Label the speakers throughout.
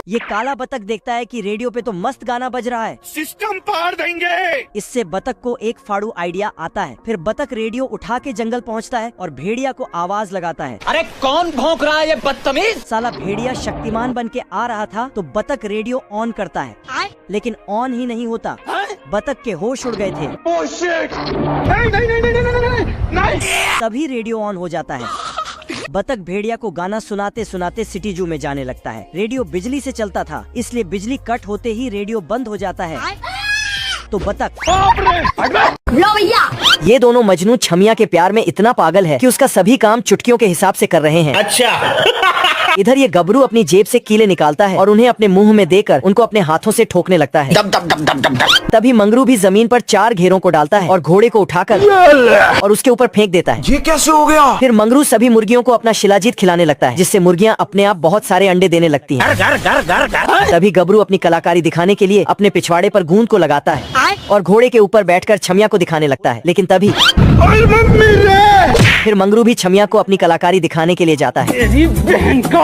Speaker 1: ये काला बतख देखता है कि रेडियो पे तो मस्त गाना बज रहा है,
Speaker 2: सिस्टम पार देंगे।
Speaker 1: इससे बतख को एक फाड़ू आइडिया आता है। फिर बतख रेडियो उठा के जंगल पहुंचता है और भेड़िया को आवाज लगाता है,
Speaker 3: अरे कौन भौंक रहा है ये बदतमीज।
Speaker 1: साला भेड़िया शक्तिमान बन के आ रहा था तो बतख रेडियो ऑन करता है, लेकिन ऑन ही नहीं होता। बतख के होश उड़ गए थे।
Speaker 2: नहीं।
Speaker 1: तभी रेडियो ऑन हो जाता है। बतख भेड़िया को गाना सुनाते सुनाते सिटी जू में जाने लगता है। रेडियो बिजली से चलता था, इसलिए बिजली कट होते ही रेडियो बंद हो जाता है। तो बतख ये दोनों मजनू छमिया के प्यार में इतना पागल है कि उसका सभी काम चुटकियों के हिसाब से कर रहे हैं।
Speaker 3: अच्छा।
Speaker 1: इधर ये गबरू अपनी जेब से कीले निकालता है और उन्हें अपने मुंह में देकर उनको अपने हाथों से ठोकने लगता है।
Speaker 3: दब दब दब दब दब दब।
Speaker 1: तभी मंगरू भी जमीन पर 4 घेरों को डालता है और घोड़े को उठाकर और उसके ऊपर फेंक देता है।
Speaker 2: ये कैसे हो गया?
Speaker 1: फिर मंगरू सभी मुर्गियों को अपना शिलाजीत खिलाने लगता है, जिससे मुर्गियां अपने आप बहुत सारे अंडे देने लगती हैं।
Speaker 3: घर घर घर घर।
Speaker 1: तभी गबरू अपनी कलाकारी दिखाने के लिए अपने पिछवाड़े पर गूंद को लगाता है और घोड़े के ऊपर बैठकर छमिया को दिखाने लगता है। लेकिन तभी फिर मंगरू भी छमिया को अपनी कलाकारी दिखाने के लिए जाता है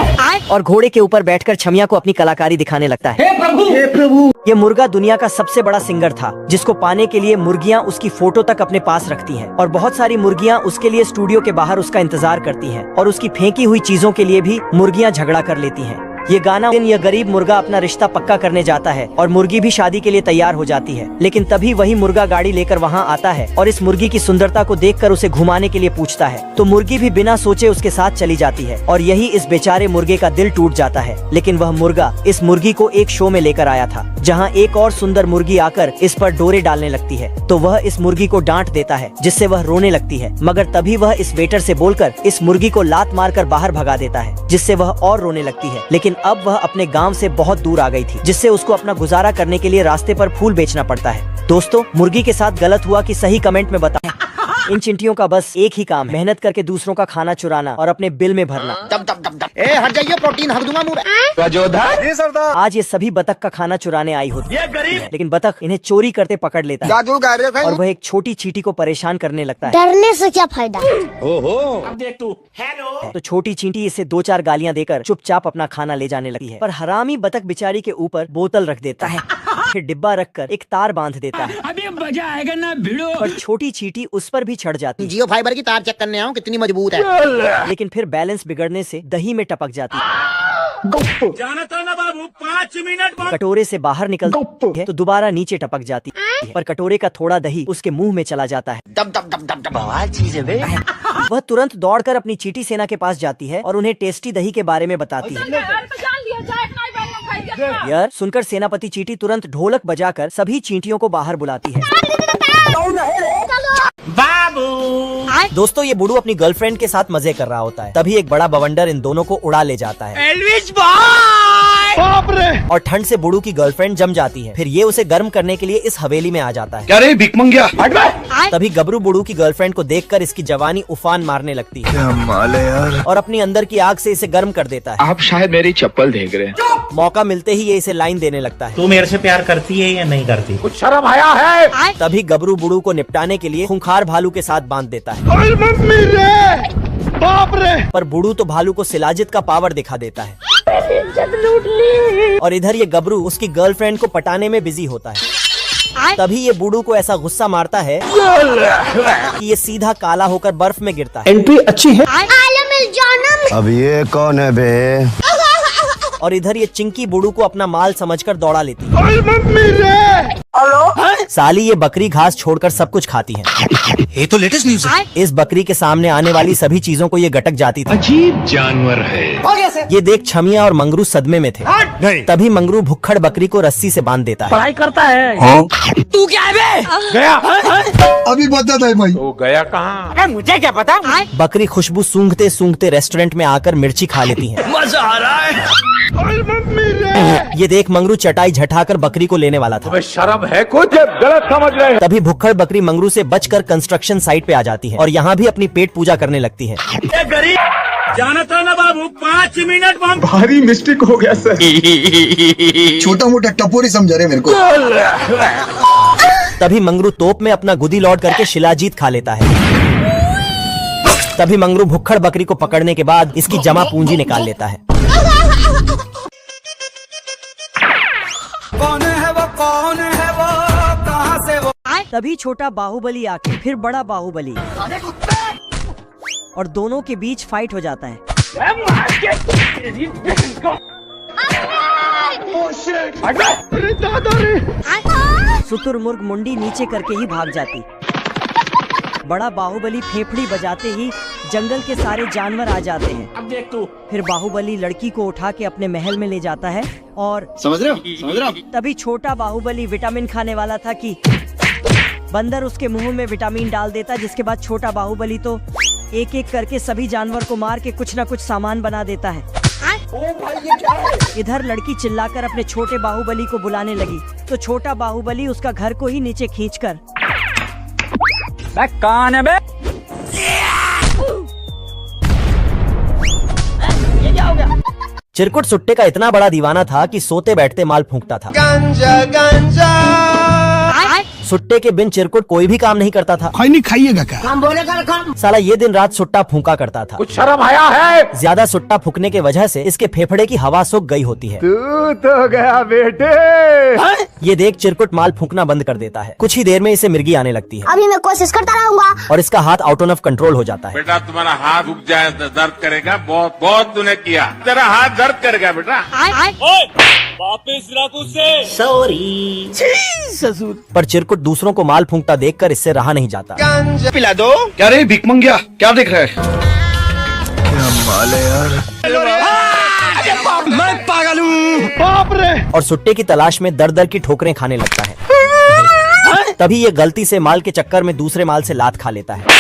Speaker 1: और घोड़े के ऊपर बैठकर छमिया को अपनी कलाकारी दिखाने लगता है।
Speaker 3: हे प्रभु।
Speaker 1: ये मुर्गा दुनिया का सबसे बड़ा सिंगर था, जिसको पाने के लिए मुर्गियां उसकी फोटो तक अपने पास रखती हैं और बहुत सारी मुर्गियां उसके लिए स्टूडियो के बाहर उसका इंतजार करती हैं और उसकी फेंकी हुई चीजों के लिए भी मुर्गियां झगड़ा कर लेती हैं। ये गाना दिन यह गरीब मुर्गा अपना रिश्ता पक्का करने जाता है और मुर्गी भी शादी के लिए तैयार हो जाती है। लेकिन तभी वही मुर्गा गाड़ी लेकर वहाँ आता है और इस मुर्गी की सुंदरता को देखकर उसे घुमाने के लिए पूछता है, तो मुर्गी भी बिना सोचे उसके साथ चली जाती है और यही इस बेचारे मुर्गे का दिल टूट जाता है। लेकिन वह मुर्गा इस मुर्गी को एक शो में लेकर आया था, जहाँ एक और सुंदर मुर्गी आकर इस पर डोरे डालने लगती है, तो वह इस मुर्गी को डांट देता है, जिससे वह रोने लगती है। मगर तभी वह इस वेटर से बोलकर इस मुर्गी को लात मारकर बाहर भगा देता है, जिससे वह और रोने लगती है। लेकिन अब वह अपने गांव से बहुत दूर आ गई थी, जिससे उसको अपना गुजारा करने के लिए रास्ते पर फूल बेचना पड़ता है। दोस्तों, मुर्गी के साथ गलत हुआ कि सही कमेंट में बताएं। इन चिंटियों का बस एक ही काम, मेहनत करके दूसरों का खाना चुराना और अपने बिल में भरना।
Speaker 3: दब दब दब दब। ए हट जाइए, प्रोटीन हक दूंगा मुंह।
Speaker 2: जी सरदार।
Speaker 1: आज ये सभी बतख का खाना चुराने आई होती
Speaker 3: ये गरीब।
Speaker 1: लेकिन बतख इन्हें चोरी करते पकड़ लेता है
Speaker 2: जादू गा रहे
Speaker 1: और वह एक छोटी चींटी को परेशान करने लगता है।
Speaker 4: डरने से क्या फायदा।
Speaker 3: अब देख तू। हेलो।
Speaker 1: तो छोटी चींटी इसे 2-4 गालियां देकर चुपचाप अपना खाना ले जाने लगती है। पर हरामी बतख बेचारी के ऊपर बोतल रख देता है, फिर डिब्बा रखकर एक तार बांध देता है।
Speaker 3: अभी मजा आएगा ना भिड़ो।
Speaker 1: पर छोटी चींटी उस पर भी चढ़ जाती है,
Speaker 3: जियो फाइबर की तार चेक करने आऊं कितनी मजबूत है।
Speaker 1: लेकिन फिर बैलेंस बिगड़ने से दही में टपक जाती है।
Speaker 3: जाना था ना बाबू, 5 मिनट बाद।
Speaker 1: कटोरे से बाहर निकलती है तो दोबारा नीचे टपक जाती है, पर कटोरे का थोड़ा दही उसके मुंह में चला जाता है।
Speaker 3: दब दब दब दब दब। बवाल चीज है बे।
Speaker 1: वह तुरंत दौड़कर अपनी चींटी सेना के पास जाती है और उन्हें टेस्टी दही के बारे में बताती है। यार सुनकर सेनापति चींटी तुरंत ढोलक बजाकर सभी चींटियों को बाहर बुलाती है।
Speaker 3: बाबू।
Speaker 1: दोस्तों, ये बुड़ू अपनी गर्लफ्रेंड के साथ मजे कर रहा होता है, तभी एक बड़ा बवंडर इन दोनों को उड़ा ले जाता है।
Speaker 3: Elvis boy.
Speaker 2: बाप रे।
Speaker 1: और ठंड से बुड़ू की गर्लफ्रेंड जम जाती है। फिर ये उसे गर्म करने के लिए इस हवेली में आ जाता है।
Speaker 2: क्या रे भिख मंगिया?
Speaker 1: तभी गबरू बुड़ू की गर्लफ्रेंड को देखकर इसकी जवानी उफान मारने लगती है
Speaker 2: क्या माल है यार।
Speaker 1: और अपनी अंदर की आग से इसे गर्म कर देता है।
Speaker 2: आप शायद मेरी चप्पल देख रहे हैं।
Speaker 1: मौका मिलते ही ये इसे लाइन देने लगता है।
Speaker 5: तू मेरे से प्यार करती है या नहीं करती?
Speaker 2: कुछ शर्म आया है?
Speaker 1: तभी गबरू बुड़ू को निपटाने के लिए खूंखार भालू के साथ बांध देता है।
Speaker 2: ओए मम्मी रे, बाप रे।
Speaker 1: पर बुड़ू तो भालू को शिलाजित का पावर दिखा देता है और इधर ये गबरू उसकी गर्लफ्रेंड को पटाने में बिजी होता है। तभी ये बुड़ू को ऐसा गुस्सा मारता है कि ये सीधा काला होकर बर्फ में गिरता है।
Speaker 2: एंट्री अच्छी है।
Speaker 6: अब ये कौन है बे?
Speaker 1: और इधर ये चिंकी बुड़ू को अपना माल समझकर दौड़ा लेती है।
Speaker 2: ओए मम्मी रे।
Speaker 1: साली ये बकरी घास छोड़कर सब कुछ खाती है।
Speaker 5: ये तो लेटेस्ट न्यूज है।
Speaker 1: इस बकरी के सामने आने वाली सभी चीजों को ये गटक जाती थी।
Speaker 2: अजीब जानवर है।
Speaker 1: ये देख छमिया और मंगरू सदमे में थे।
Speaker 2: नहीं।
Speaker 1: तभी मंगरू भुक्खड़ बकरी को रस्सी से बांध देता है।
Speaker 3: पढ़ाई करता है।
Speaker 2: हाँ?
Speaker 3: तू क्या है बे?
Speaker 2: गया।
Speaker 6: अभी बता था भाई।
Speaker 2: तो गया कहाँ?
Speaker 3: मुझे क्या पता।
Speaker 1: बकरी खुशबू सूंघते सूंघते रेस्टोरेंट में आकर मिर्ची खा लेती है।
Speaker 3: मजा आ रहा है।
Speaker 2: ओए मम्मी रे।
Speaker 1: ये देख मंगरू चटाई झटाकर बकरी को लेने वाला था।
Speaker 2: तुम्हें शर्म है कुछ? गलत समझ रहे हैं।
Speaker 1: तभी भुक्खड़ बकरी मंगरू से बचकर कंस्ट्रक्शन साइट पे आ जाती है और यहाँ भी अपनी पेट पूजा करने लगती है।
Speaker 3: ये गरीब। जाना था ना बाबू, 5 मिनट बाद।
Speaker 2: भारी मिस्टेक हो गया सर।
Speaker 6: छोटा मोटा टपोरी समझा रहे मेरे को।
Speaker 1: तभी मंगरू तोप में अपना गुदी लौट करके शिलाजीत खा लेता है। तभी मंगरू भुक्खड़ बकरी को पकड़ने के बाद इसकी जमा पूंजी निकाल लेता है।
Speaker 4: कौन है वो, कहां से वो।
Speaker 1: तभी छोटा बाहुबली आके फिर बड़ा बाहुबली और दोनों के बीच फाइट हो जाता है। शुतुरमुर्ग मुंडी नीचे करके ही भाग जाती। बड़ा बाहुबली फेफड़ी बजाते ही जंगल के सारे जानवर आ जाते हैं।
Speaker 3: अब देख तू।
Speaker 1: फिर बाहुबली लड़की को उठा के अपने महल में ले जाता है और
Speaker 2: समझ रहे हो
Speaker 1: तभी छोटा बाहुबली विटामिन खाने वाला था कि बंदर उसके मुंह में विटामिन डाल देता, जिसके बाद छोटा बाहुबली तो एक एक करके सभी जानवर को मार के कुछ न कुछ सामान बना देता है। इधर लड़की चिल्लाकर अपने छोटे बाहुबली को बुलाने लगी तो छोटा बाहुबली उसका घर को ही नीचे खींचकर
Speaker 3: कौन है बे?
Speaker 1: चिरकुट सुट्टे का इतना बड़ा दीवाना था कि सोते बैठते माल फूंकता था।
Speaker 6: गांजा गांजा
Speaker 1: सुट्टे के बिन चिरकुट कोई भी काम नहीं करता था।
Speaker 4: नहीं खाइएगा क्या?
Speaker 1: साला ये दिन रात सुट्टा फूंका करता था।
Speaker 2: कुछ शर्म आया है?
Speaker 1: ज्यादा सुट्टा फूकने के वजह से इसके फेफड़े की हवा सूख गई होती है।
Speaker 2: तू तो गया बेटे।
Speaker 1: ये देख चिरकुट माल फूंकना बंद कर देता है। कुछ ही देर में इसे मिर्गी आने लगती है
Speaker 7: अभी मैं कोशिश करता रहूंगा
Speaker 1: और इसका हाथ आउट ऑफ कंट्रोल हो जाता है।
Speaker 3: बेटा तुम्हारा हाथ रुक जाए तो दर्द करेगा। बहुत बहुत तूने किया, तेरा हाथ दर्द करेगा बेटा। वापिस रख उसे।
Speaker 5: सॉरी।
Speaker 1: पर चिरकुट दूसरों को माल फूंकता देखकर इससे रहा नहीं जाता।
Speaker 6: गांजा पिला दो।
Speaker 2: क्या रे भिख मंगिया, क्या देख रहे हैं?
Speaker 6: क्या माल है यार।
Speaker 2: मैं पागल हूँ। बाप रे।
Speaker 1: और सुट्टे की तलाश में दर दर की ठोकरें खाने लगता है। तभी ये गलती से माल के चक्कर में दूसरे माल से लात खा लेता है।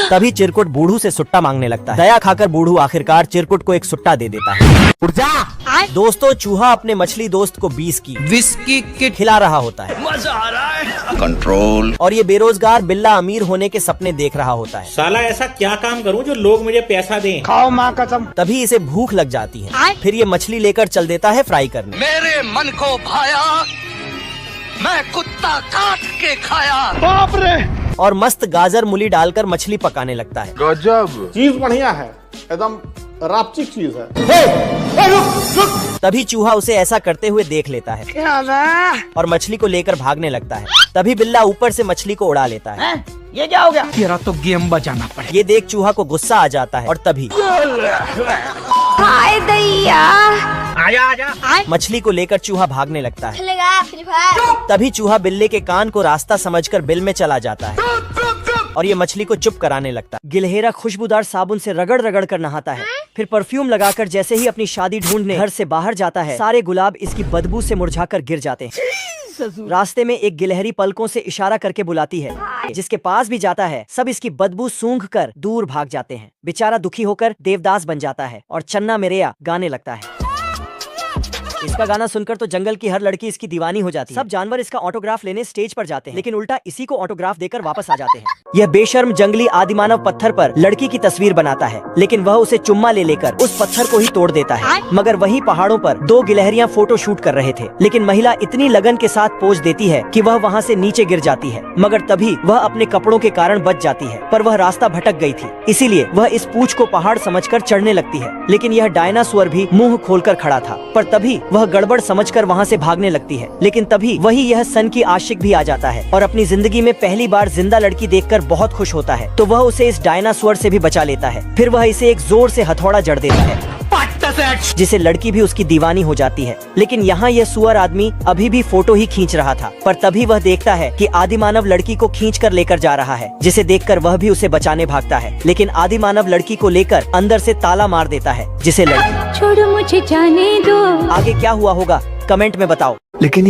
Speaker 1: तभी चिरकुट बूढ़ू से सुट्टा मांगने लगता है। दया खाकर बूढ़ू आखिरकार चिरकुट को एक सुट्टा दे देता है। दोस्तों चूहा अपने मछली दोस्त को 20 की
Speaker 4: विस्की के
Speaker 1: खिला रहा होता है।
Speaker 4: मजा आ रहा है।
Speaker 6: कंट्रोल।
Speaker 1: और ये बेरोजगार बिल्ला अमीर होने के सपने देख रहा होता है।
Speaker 5: साला ऐसा क्या काम करूं जो लोग मुझे पैसा दें?
Speaker 2: खाओ माँ कसम।
Speaker 1: तभी इसे भूख लग जाती है। फिर ये मछली लेकर चल देता है फ्राई करने।
Speaker 4: मेरे मन को भाया, मैं कुत्ता काट के खाया।
Speaker 2: बाप रे।
Speaker 1: और मस्त गाजर मूली डालकर मछली पकाने लगता है।
Speaker 2: गजब चीज बढ़िया है, एकदम रापचिक चीज है।
Speaker 1: तभी चूहा उसे ऐसा करते हुए देख लेता है और मछली को लेकर भागने लगता है। तभी बिल्ला ऊपर से मछली को उड़ा लेता है।
Speaker 4: ये क्या हो गया? तेरा तो गेम बजाना पड़ेगा।
Speaker 1: ये देख चूहा को गुस्सा आ जाता है और तभी
Speaker 7: हाय दैया
Speaker 3: आजा आजा।
Speaker 1: मछली को लेकर चूहा भागने लगता है।
Speaker 7: खेलेगा फ्री फायर।
Speaker 1: तभी चूहा बिल्ले के कान को रास्ता समझकर बिल में चला जाता है और ये मछली को चुप कराने लगता है। गिलहेरा खुशबूदार साबुन से रगड़ रगड़ कर नहाता है। फिर परफ्यूम लगाकर जैसे ही अपनी शादी ढूंढने घर से बाहर जाता है, सारे गुलाब इसकी बदबू से मुरझाकर गिर जाते हैं। रास्ते में एक गिलहरी पलकों से इशारा करके बुलाती है। जिसके पास भी जाता है सब इसकी बदबू सूंघ कर दूर भाग जाते हैं। बेचारा दुखी होकर देवदास बन जाता है और चन्ना मेरेया गाने लगता है। इसका गाना सुनकर तो जंगल की हर लड़की इसकी दीवानी हो जाती है। सब जानवर इसका ऑटोग्राफ लेने स्टेज पर जाते हैं, लेकिन उल्टा इसी को ऑटोग्राफ देकर वापस आ जाते हैं। यह बेशर्म जंगली आदिमानव पत्थर पर लड़की की तस्वीर बनाता है, लेकिन वह उसे चुम्मा ले लेकर उस पत्थर को ही तोड़ देता है। मगर वहीं पहाड़ों पर दो गिलहरियां फोटो शूट कर रहे थे, लेकिन महिला इतनी लगन के साथ पोज देती है कि वह वहां से नीचे गिर जाती है। मगर तभी वह अपने कपड़ों के कारण बच जाती है, पर वह रास्ता भटक गई थी, इसीलिए वह इस पूंछ को पहाड़ समझकर चढ़ने लगती है। लेकिन यह डायनासोर भी मुंह खोलकर खड़ा था, पर तभी वह गड़बड़ समझकर वहां से भागने लगती है। लेकिन तभी वही यह सन की आशिक भी आ जाता है और अपनी जिंदगी में पहली बार जिंदा लड़की देखकर बहुत खुश होता है, तो वह उसे इस डायनासोर से भी बचा लेता है। फिर वह इसे एक जोर से हथौड़ा जड़ देता है, जिसे लड़की भी उसकी दीवानी हो जाती है। लेकिन यहाँ यह सुअर आदमी अभी भी फोटो ही खींच रहा था, पर तभी वह देखता है कि आदिमानव लड़की को खींचकर लेकर जा रहा है, जिसे देखकर वह भी उसे बचाने भागता है। लेकिन आदिमानव लड़की को लेकर अंदर से ताला मार देता है, जिसे लड़की
Speaker 7: छोड़ो मुझे जाने दो।
Speaker 1: आगे क्या हुआ होगा कमेंट में बताओ।
Speaker 6: लेकिन